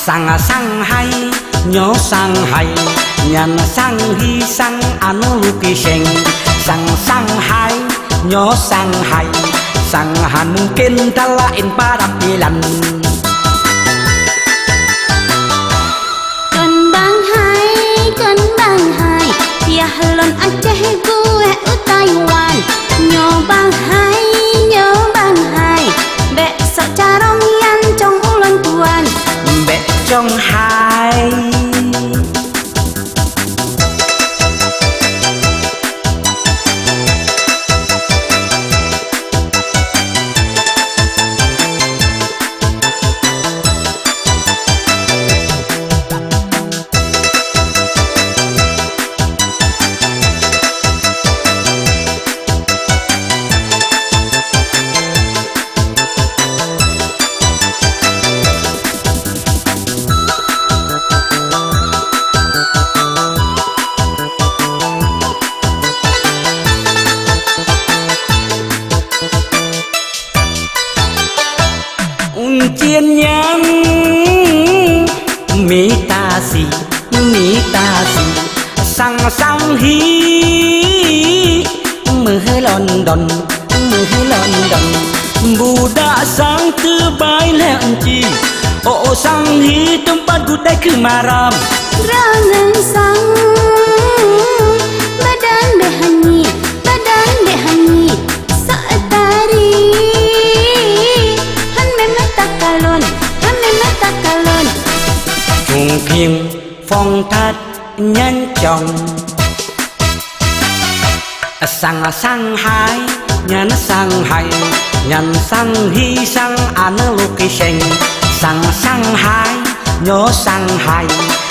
sang sang hay nhớ sang hay nhân sang hi sang anu lukiseng sang hay nhớ sang hay sang han mungkin talain parampilan kan bang hai ya halon Aceh gue Taiwan nhớ bang hai bek sok carong yan trong ulang tuan bek trong hai chiên nhang mi ta si sang sang hi mưa London Buddha sang từ bãi lẹn chi ô sang hi tempat gudai kemaram rangan sang badan behani saatari han memang tak kalon Trung kiên phong thát nhân chồng sang hai nhân sang hi sang an location sang hai nhớ sang hai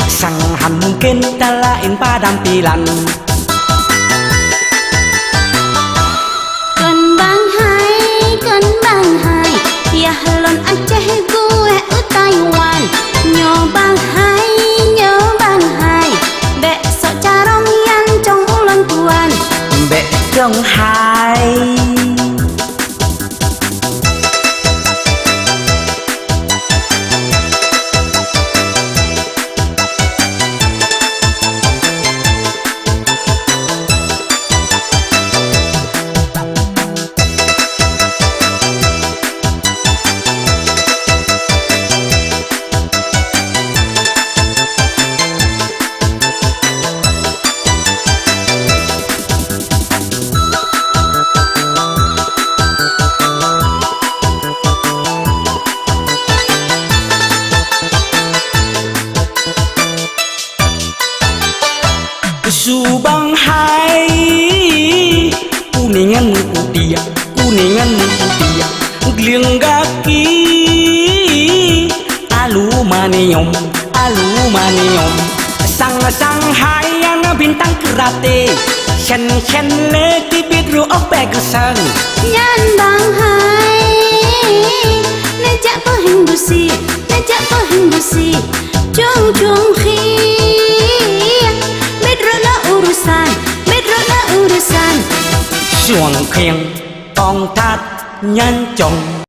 sang han mungkin talain padampilan kan bang hai ya halon Aceh gue Taiwan nhớ bang hai bek sok carong yan trong ulang tuan bek trong hai Subang hai kuningan putih gliang gaki aluminium sang hai yang bintang kerate chen le tibit ru opek kesan nyan bang hai najak pahindusi jong khi xuồng khiêng con thát nhân chồng